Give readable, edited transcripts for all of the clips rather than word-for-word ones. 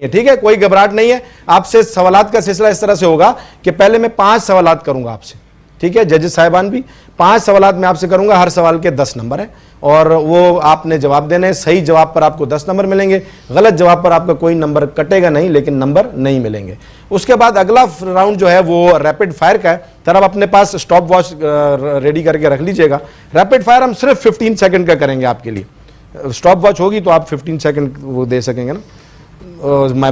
ठीक है, कोई घबराहट नहीं है। आपसे सवालात का सिलसिला इस तरह से होगा कि पहले मैं 5 सवालात करूंगा आपसे, ठीक है, जजेस साहिबान भी 5 सवालात मैं आपसे करूंगा, हर सवाल के 10 नंबर है और वो आपने जवाब देने हैं। सही जवाब पर आपको 10 नंबर मिलेंगे, गलत जवाब पर आपका कोई नंबर कटेगा नहीं, लेकिन नंबर नहीं मिलेंगे। उसके बाद अगला राउंड जो है वो रैपिड फायर का है। तरफ अपने पास स्टॉप वॉच रेडी करके रख लीजिएगा। रैपिड फायर हम सिर्फ 15 सेकंड का करेंगे आपके लिए। स्टॉप वॉच होगी तो आप 15 सेकंड वो दे सकेंगे ना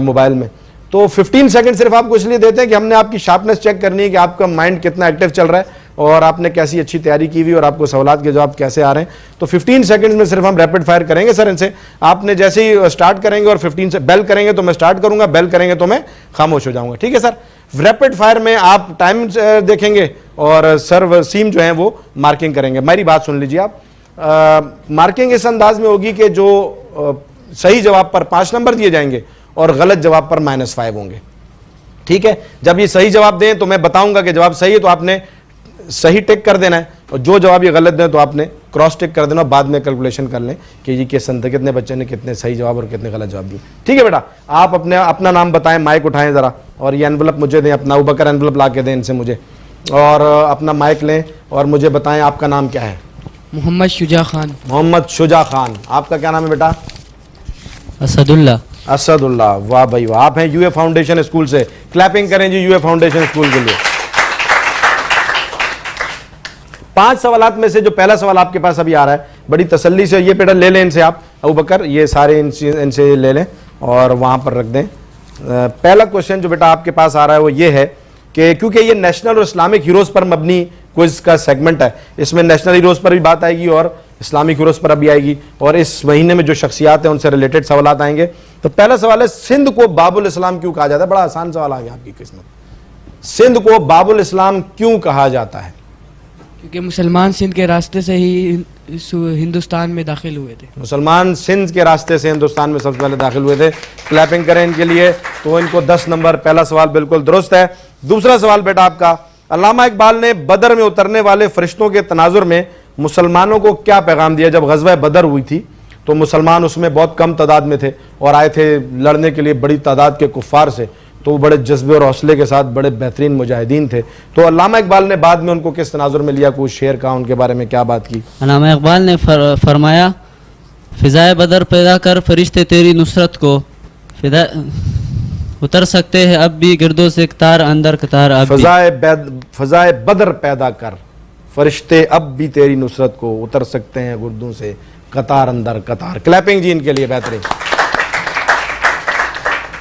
मोबाइल में। तो 15 सेकंड सिर्फ आपको इसलिए देते हैं कि हमने आपकी शार्पनेस चेक करनी है कि आपका माइंड कितना एक्टिव चल रहा है और आपने कैसी अच्छी तैयारी की हुई और आपको सवालात के जवाब कैसे आ रहे हैं। तो 15 सेकंड्स में सिर्फ हम रैपिड फायर करेंगे सर इनसे। आपने जैसे ही स्टार्ट करेंगे और 15 से बेल करेंगे तो मैं स्टार्ट करूंगा, बेल करेंगे तो मैं खामोश हो जाऊंगा, ठीक है सर। रैपिड फायर में आप टाइम देखेंगे और सर्व सीम जो है वो मार्किंग करेंगे। मेरी बात सुन लीजिए आप। मार्किंग इस अंदाज में होगी कि जो सही जवाब पर 5 नंबर दिए जाएंगे और गलत जवाब पर -5 होंगे, ठीक है। जब ये सही जवाब दें तो मैं बताऊंगा कि जवाब सही है तो आपने सही टिक कर देना है और जो जवाब ये गलत दें तो आपने क्रॉस टिक कर देना। बाद में कैलकुलेशन कर लें कि ये कितने बच्चे ने कितने सही जवाब और कितने गलत जवाब दिए, ठीक है बेटा। आप अपना नाम बताएं, माइक उठाएं ज़रा और ये एनवलप मुझे दें, अपना अबू बकर एनवलप ला के दें इनसे मुझे, और अपना माइक लें और मुझे बताएं आपका नाम क्या है। मोहम्मद शुजा खान। मोहम्मद शुजा खान। आपका क्या नाम है बेटा? असदुल्ला। असदुल्ला, वाह भाई वाह। आप हैं यूए फाउंडेशन स्कूल से। क्लैपिंग करें जी यूए फाउंडेशन स्कूल के लिए। 5 सवालात में से जो पहला सवाल आपके पास अभी आ रहा है, बड़ी तसल्ली से ये बेटा ले लें इनसे आप, अबू बकर ये सारे इनसे ले लें और वहां पर रख दें। पहला क्वेश्चन जो बेटा आपके पास आ रहा है वो ये है कि क्योंकि ये नेशनल और इस्लामिक हीरोज पर मबनी क्विज का सेगमेंट है, इसमें नेशनल हीरोज पर भी बात आएगी और इस्लामिक हीरोज पर भी आएगी और इस महीने में जो शख्सियात हैं उनसे रिलेटेड सवाल आएंगे। तो पहला सवाल है, सिंध को बाबुल इस्लाम क्यों कहा जाता है? बड़ा आसान सवाल आ गया आपकी किस्मत। सिंध को बाबुल इस्लाम क्यों कहा जाता है? क्योंकि मुसलमान सिंध के रास्ते से ही हिंदुस्तान में दाखिल हुए थे। मुसलमान सिंध के रास्ते से हिंदुस्तान में सबसे पहले दाखिल हुए थे। क्लैपिंग करें इनके लिए। तो इनको 10 नंबर। पहला सवाल बिल्कुल दुरुस्त है। दूसरा सवाल बेटा आपका, अल्लामा इकबाल ने बदर में उतरने वाले फरिश्तों के तनाजुर में मुसलमानों को क्या पैगाम दिया? जब गज़वा बदर हुई थी तो मुसलमान उसमें बहुत कम तादाद में थे और आए थे लड़ने के लिए बड़ी तादाद के कुफ्फार से, तो वो बड़े जज्बे और हौसले के साथ बड़े बेहतरीन मुजाहिदीन थे। तो अल्लामा इकबाल ने बाद में उनको किस तनाजुर में लिया? कुछ शेर कहा, उनके बारे में क्या बात की? अल्लामा इकबाल ने फरमाया, फिजाए बदर पैदा कर फरिश्ते तेरी नुसरत को, फिदा उतर सकते हैं अब भी गिरदों से कतार अंदर कतार अब भी। फिजाए बदर पैदा कर फरिश्ते अब भी तेरी नुसरत को, उतर सकते हैं गुर्दों से कतार अंदर कतार। क्लैपिंग जी इनके लिए, बेहतरीन।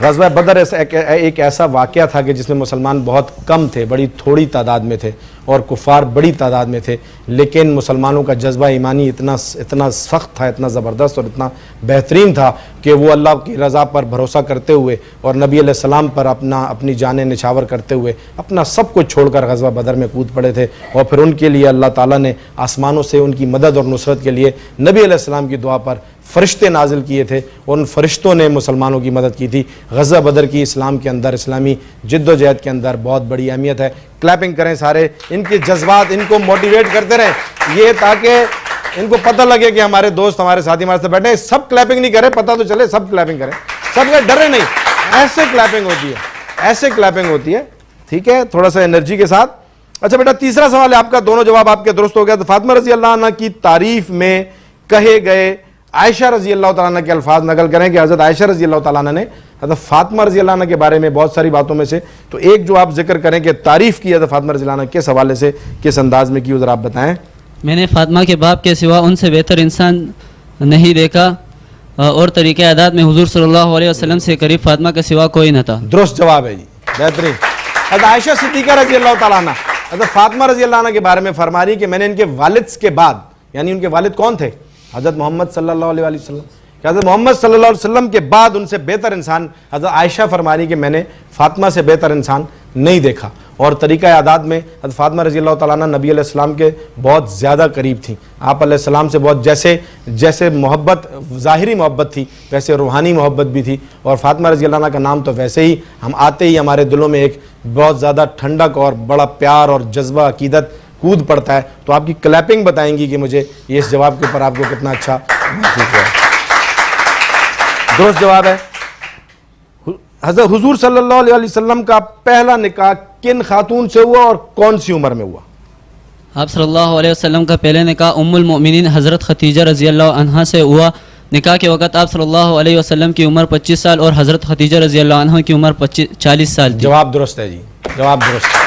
ग़ज़वा बदर एक ऐसा वाक़या था कि जिसमें मुसलमान बहुत कम थे, बड़ी थोड़ी तादाद में थे और कुफ़ार बड़ी तादाद में थे, लेकिन मुसलमानों का जज्बा ईमानी इतना सख्त था, इतना ज़बरदस्त और इतना बेहतरीन था कि वो अल्लाह की रज़ा पर भरोसा करते हुए और नबी अलैहिस्सलाम पर अपनी जानें निछावर करते हुए अपना सब कुछ छोड़कर ग़ज़वा बदर में कूद पड़े थे। और फिर उनके लिए अल्लाह ताला ने आसमानों से उनकी मदद और नुसरत के लिए नबी अलैहिस्सलाम की दुआ पर फरिश्ते नाजिल किए थे और उन फरिश्तों ने मुसलमानों की मदद की थी। ग़ज़वा बदर की इस्लाम के अंदर, इस्लामी जिद्दोजहद के अंदर बहुत बड़ी अहमियत है। क्लैपिंग करें सारे। इनके जज्बात इनको मोटिवेट करते रहें, ये ताकि इनको पता लगे कि हमारे दोस्त हमारे साथी हमारे साथ बैठे हैं। सब क्लैपिंग नहीं करें, पता तो चले सब क्लैपिंग करें, सब डरे नहीं। ऐसे क्लैपिंग होती है, ऐसे क्लैपिंग होती है, ठीक है, थोड़ा सा एनर्जी के साथ। अच्छा बेटा, तीसरा सवाल है आपका, दोनों जवाब आपके दुरुस्त हो गया। तो फातिमा रज़ी अल्लाह अन्हा की तारीफ में कहे गए आयशा रज़ी अल्लाह तआला अन्हा के अल्फाज नकल करें कि हज़रत आयशा रज़ी अल्लाह तआला अन्हा ने हज़रत फातिमा रज़ी अल्लाह अन्हा के बारे में बहुत सारी बातों में से तो एक जो आप जिक्र करें कि तारीफ़ की हज़रत फातिमा रज़ी अल्लाह अन्हा किस हवाले से, किस अंदाज में की, उधर आप बताएं। मैंने फातिमा के बाप के सिवा उनसे बेहतर इंसान नहीं देखा और तरीक़े आदात में हुज़ूर सल्लल्लाहु अलैहि वसल्लम से करीब फातिमा के सिवा कोई न था। दुरुस्त जवाब है जी, बेहतरीन। हज़रत आयशा सिद्दीक़ा रज़ी अल्लाह तआला अन्हा हज़रत फातिमा रज़ी अल्लाह अन्हा के बारे में फरमा रही कि मैंने इनके वालिद के बाद, यानी उनके वालिद कौन थे? हज़रत मोहम्मद सल्लल्लाहु अलैहि वसल्लम। हज़रत मोहम्मद सल्लल्लाहु अलैहि वसल्लम के बाद उनसे बेहतर इंसान हज़रत आयशा फरमा रही कि मैंने फातिमा से बेहतर इंसान नहीं देखा। और तरीक़ा आदाद में हज़रत फातिमा रज़ी अल्लाह तआला अन्हा नबी अलैहिस्सलाम के बहुत ज़्यादा करीब थी। आप अलैहिस्सलाम से बहुत जैसे मोहब्बत, ज़ाहिरी मोहब्बत थी, वैसे रूहानी मोहब्बत भी थी। और फातिमा रज़ी अल्लाह अन्हा का नाम तो वैसे ही हम आते ही हमारे दिलों में एक बहुत ज़्यादा ठंडक और बड़ा प्यार और जज्बा अकीदत कूद पड़ता है। तो आपकी क्लैपिंग बताएंगी कि मुझे ये इस जवाब के ऊपर आपको कितना अच्छा महसूस हुआ। दुरुस्त जवाब है। हज़रत हुजूर सल्लल्लाहु अलैहि वसल्लम का पहला निकाह किन खातून से हुआ और कौन सी उम्र में हुआ? आप सल्लल्लाहु अलैहि वसल्लम का पहले निकाह उम्मुल मोमिनीन हज़रत खदीजा रज़ी अल्लाह अन्हा से हुआ। निकाह के वक़्त आप सल्लल्लाहु अलैहि वसल्लम की उम्र 25 साल और हज़रत खदीजा रज़ी अल्लाह अन्हा की उम्र 40 साल थी। जवाब दुरुस्त है जी, जवाब दुरुस्त है।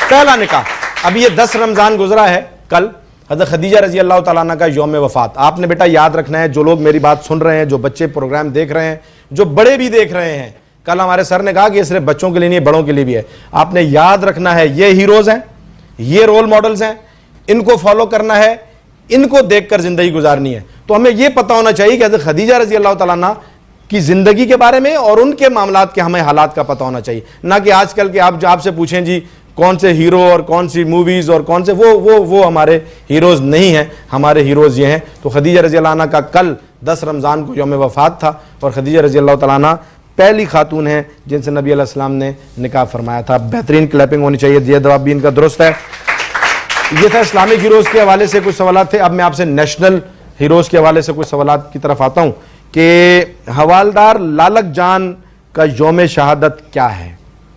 पहला निकाह, अभी ये 10 रमज़ान गुजरा है, कल हज़रत खदीजा रज़ी अल्लाह तआला अन्हा का यौम वफ़ात। आपने बेटा याद रखना है, जो लोग मेरी बात सुन रहे हैं, जो बच्चे प्रोग्राम देख रहे हैं, जो बड़े भी देख रहे हैं, कल हमारे सर ने कहा कि ये सिर्फ बच्चों के लिए नहीं, बड़ों के लिए भी है। आपने याद रखना है, ये हीरोज़ हैं, ये रोल मॉडल्स हैं, इनको फॉलो करना है, इनको देखकर जिंदगी गुजारनी है। तो हमें यह पता होना चाहिए कि हज़रत खदीजा रज़ी अल्लाह तआला अन्हा की जिंदगी के बारे में और उनके मामलात के हमें हालात का पता होना चाहिए, ना कि आजकल के आप आपसे पूछें जी कौन से हीरो और कौन सी मूवीज और कौन से वो हमारे हीरोज नहीं हैं। हमारे हीरोज ये हैं। तो खदीजा रज़ी अल्लाह अन्हा का कल 10 रमज़ान को यौम वफ़ात था और खदीजा रज़ी अल्लाह तआला अन्हा पहली खातून है जिनसे नबी अलैहिस्सलाम ने निकाह फरमाया था। बेहतरीन क्लैपिंग होनी चाहिए। ये जवाब भी इनका दुरुस्त है। ये था इस्लामिक हीरोज़ के हवाले से कुछ सवाल थे। अब मैं आपसे नेशनल हीरोज़ के हवाले से कुछ सवाल की तरफ आता हूँ कि हवालदार लालक जान का यौम शहादत क्या है।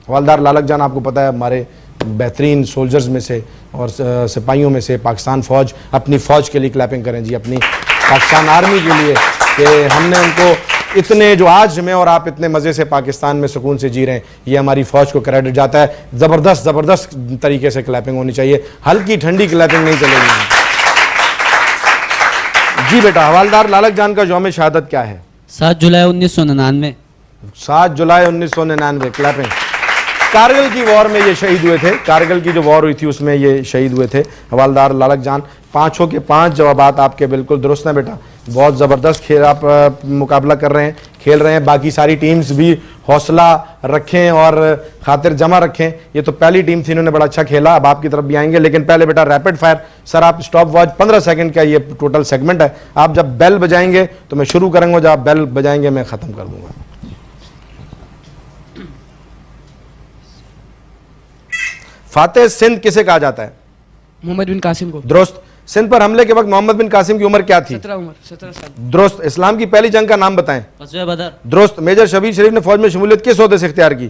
हवालदार लालक जान आपको पता है हमारे बेहतरीन सोल्जर्स में से और सिपाहियों में से। पाकिस्तान फ़ौज, अपनी फ़ौज के लिए क्लैपिंग करें जी, अपनी पाकिस्तान आर्मी के लिए कि हमने उनको इतने, जो आज में और आप इतने मज़े से पाकिस्तान में सुकून से जी रहे हैं, ये हमारी फ़ौज को क्रेडिट जाता है। ज़बरदस्त तरीके से क्लैपिंग होनी चाहिए, हल्की ठंडी क्लैपिंग नहीं चलेगी जी। बेटा हवालदार लालक जान का यौम शहादत क्या है? 7 जुलाई 1999। 7 जुलाई 1999 क्लैपिंग। कारगिल की वॉर में ये शहीद हुए थे। कारगिल की जो वॉर हुई थी उसमें ये शहीद हुए थे हवालदार लालक जान। 5 के 5 जवाबात आपके बिल्कुल दुरुस्त हैं बेटा। बहुत ज़बरदस्त खेल आप मुकाबला कर रहे हैं, खेल रहे हैं। बाकी सारी टीम्स भी हौसला रखें और खातिर जमा रखें। ये तो पहली टीम थी, इन्होंने बड़ा अच्छा खेला। अब आपकी तरफ भी आएंगे, लेकिन पहले बेटा रैपिड फायर। सर आप स्टॉप वॉच 15 सेकंड का ये टोटल सेगमेंट है। आप जब बेल बजाएंगे तो मैं शुरू करूँगा, जब आप बेल बजाएंगे मैं ख़त्म कर दूँगा। फातेह सिंध किसे कहा जाता है? मोहम्मद बिन कासिम को। दुरुस्त। सिंध पर हमले के वक्त मोहम्मद बिन कासिम की उम्र क्या थी? 17 साल। दुरुस्त। इस्लाम की पहली जंग का नाम बताएं। ग़ज़वा बदर। दुरुस्त। मेजर शबीर शरीफ ने फौज में शमूलियत किस ओहदे से इख्तियार की?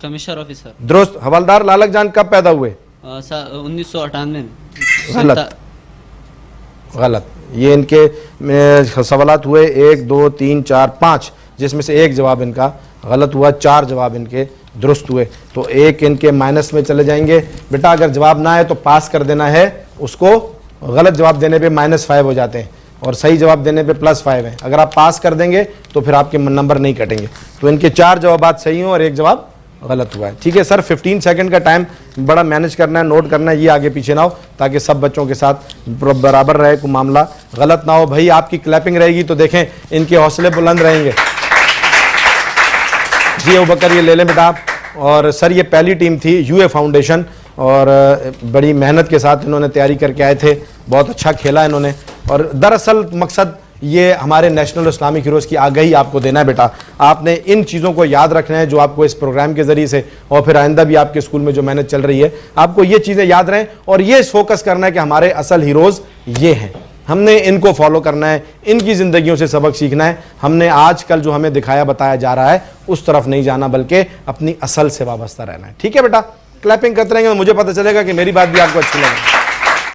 Commissioner officer. दुरुस्त। हवालदार लालक जान कब पैदा हुए? 1998 में। गलत, गलत। ये इनके सवालात हुए 1 2 3 4 5, जिसमें से एक जवाब इनका गलत हुआ, 4 जवाब इनके दुरुस्त हुए। तो एक इनके माइनस में चले जाएंगे। बेटा अगर जवाब ना आए तो पास कर देना है उसको। गलत जवाब देने पे -5 हो जाते हैं और सही जवाब देने पे +5 है। अगर आप पास कर देंगे तो फिर आपके नंबर नहीं कटेंगे। तो इनके 4 जवाबात सही हों और एक जवाब गलत हुआ है। ठीक है सर, 15 सेकंड का टाइम बड़ा मैनेज करना है, नोट करना है, ये आगे पीछे ना हो ताकि सब बच्चों के साथ बराबर रहे, कोई मामला गलत ना हो। भाई आपकी क्लैपिंग रहेगी तो देखें इनके हौसले बुलंद रहेंगे। जी अबू बकर ये ले लें बेटा आप। और सर ये पहली टीम थी यूए फाउंडेशन और बड़ी मेहनत के साथ इन्होंने तैयारी करके आए थे। बहुत अच्छा खेला इन्होंने और दरअसल मकसद ये हमारे नेशनल इस्लामिक हीरोज़ की आगाही आपको देना है बेटा। आपने इन चीज़ों को याद रखना है जो आपको इस प्रोग्राम के ज़रिए से और फिर आइंदा भी आपके स्कूल में जो मेहनत चल रही है आपको ये चीज़ें याद रहें और ये फोकस करना है कि हमारे असल हीरोज़ ये हैं, हमने इनको फॉलो करना है, इनकी ज़िंदगियों से सबक सीखना है। हमने आजकल जो हमें दिखाया बताया जा रहा है उस तरफ नहीं जाना बल्कि अपनी असल से वाबस्ता रहना है। ठीक है बेटा, क्लैपिंग करते रहेंगे तो मुझे पता चलेगा कि मेरी बात भी आपको अच्छी लगे।